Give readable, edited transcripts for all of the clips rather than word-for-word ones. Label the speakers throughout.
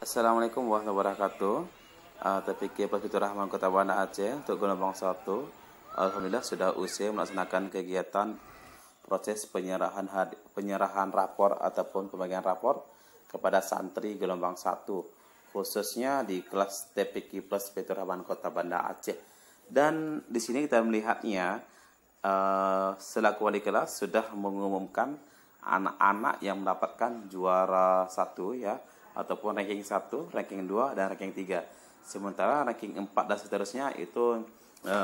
Speaker 1: Assalamualaikum warahmatullahi wabarakatuh. TPK Fitur Rahman Kota Banda Aceh untuk gelombang 1. Alhamdulillah sudah usai melaksanakan kegiatan proses penyerahan rapor ataupun pembagian rapor kepada santri gelombang 1, khususnya di kelas TPK Plus Fitur Rahman Kota Banda Aceh. Dan di sini kita melihatnya selaku wali kelas sudah mengumumkan anak-anak yang mendapatkan juara 1 ya, ataupun ranking 1, ranking 2, dan ranking 3. Sementara ranking 4 dan seterusnya itu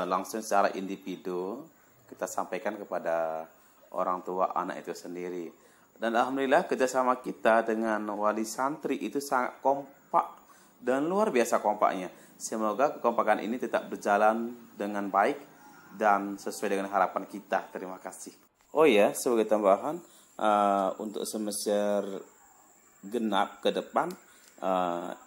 Speaker 1: langsung secara individu kita sampaikan kepada orang tua anak itu sendiri. Dan alhamdulillah kerjasama kita dengan wali santri itu sangat kompak dan luar biasa kompaknya. Semoga kekompakan ini tetap berjalan dengan baik dan sesuai dengan harapan kita. Terima kasih. Oh ya, sebagai tambahan untuk semester genap ke depan,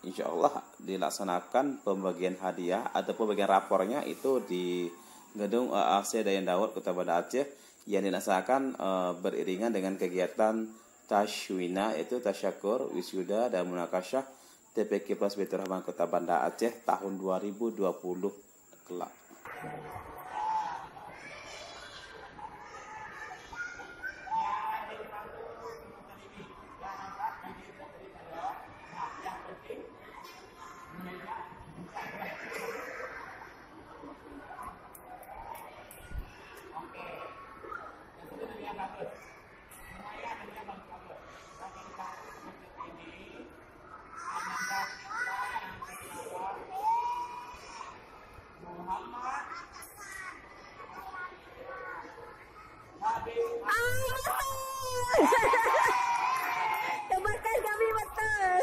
Speaker 1: insya Allah dilaksanakan pembagian hadiah atau pembagian rapornya itu di gedung AAC Dayan Daud Kota Banda Aceh, yang dilaksanakan beriringan dengan kegiatan Tashwina, yaitu Tasyakur, Wisuda, dan Munakasyah TPK Plus Fitur Rahman Kota Banda Aceh tahun 2020 kelak.
Speaker 2: Tebakan kami betul.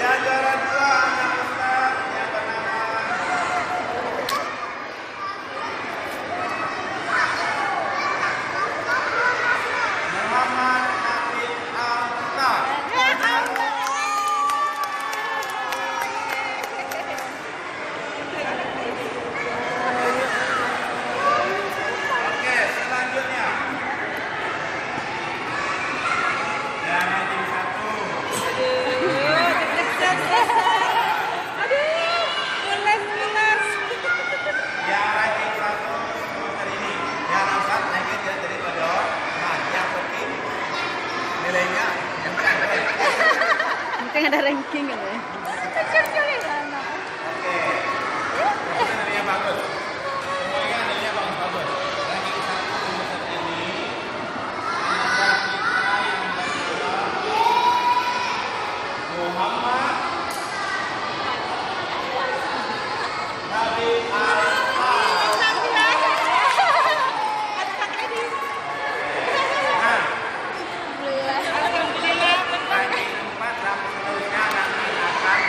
Speaker 3: Yang juara 2 anak Ustaz yang bernama Muhammad Nabil Al-Mukhtar. Oke, selanjutnya yang ranking 1. Yang ranking 1 semester ini, yang Ustaz ranking tidak dari kodok. Nah, yang penting nilainya yang penting.
Speaker 2: Mungkin ada ranking kan ya?
Speaker 3: Oke. Itu nilainya bagus. Semuanya nilainya bagus-bagus. Ranking 1 semester ini anak kita yang bernama Muhammad Nabil Al-Mukhtar. Nah, ranking 4 dan seterusnya nanti akan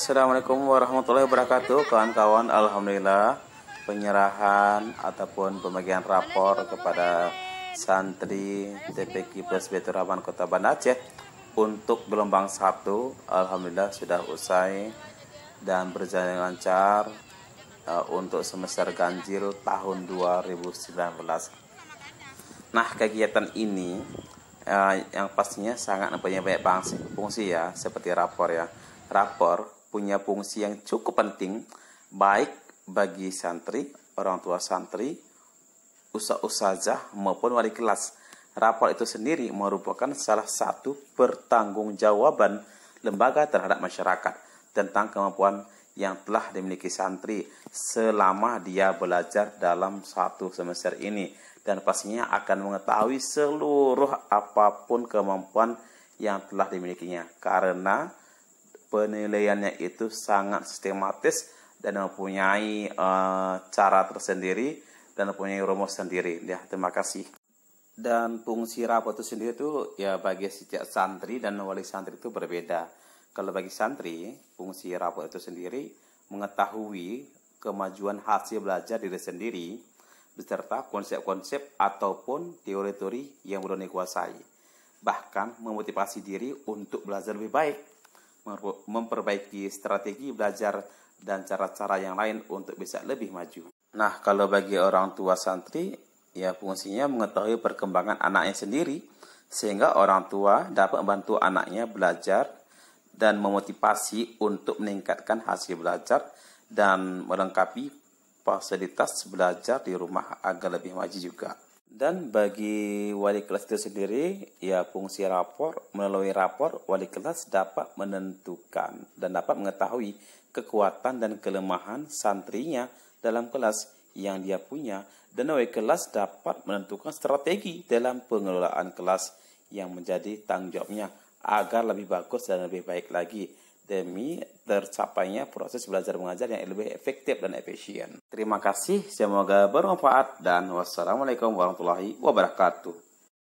Speaker 1: Assalamualaikum warahmatullahi wabarakatuh, kawan-kawan. Alhamdulillah penyerahan ataupun pembagian rapor kepada santri TPQ Plus Baitur Rahman Kota Banda Aceh untuk gelombang 1 alhamdulillah sudah usai dan berjalan lancar untuk semester ganjil tahun 2019. Nah, kegiatan ini yang pastinya sangat mempunyai banyak fungsi ya, seperti rapor ya. Rapor punya fungsi yang cukup penting baik bagi santri, orang tua santri, ustazah maupun wali kelas. Rapor itu sendiri merupakan salah satu pertanggungjawaban lembaga terhadap masyarakat tentang kemampuan yang telah dimiliki santri selama dia belajar dalam satu semester ini, dan pastinya akan mengetahui seluruh apapun kemampuan yang telah dimilikinya, karena penilaiannya itu sangat sistematis dan mempunyai cara tersendiri dan mempunyai rumus sendiri. Ya, terima kasih. Dan fungsi rapor itu sendiri itu ya bagi setiap santri dan wali santri itu berbeda. Kalau bagi santri, fungsi rapor itu sendiri mengetahui kemajuan hasil belajar diri sendiri beserta konsep-konsep ataupun teori-teori yang belum dikuasai. Bahkan memotivasi diri untuk belajar lebih baik, memperbaiki strategi belajar dan cara-cara yang lain untuk bisa lebih maju. Nah, kalau bagi orang tua santri, ya fungsinya mengetahui perkembangan anaknya sendiri, sehingga orang tua dapat membantu anaknya belajar dan memotivasi untuk meningkatkan hasil belajar dan melengkapi fasilitas belajar di rumah agar lebih maju juga. Dan bagi wali kelas itu sendiri, ya fungsi rapor, melalui rapor wali kelas dapat menentukan dan dapat mengetahui kekuatan dan kelemahan santrinya dalam kelas yang dia punya, dan wali kelas dapat menentukan strategi dalam pengelolaan kelas yang menjadi tanggung jawabnya agar lebih bagus dan lebih baik lagi demi tercapainya proses belajar mengajar yang lebih efektif dan efisien. Terima kasih, semoga bermanfaat dan wassalamualaikum warahmatullahi wabarakatuh.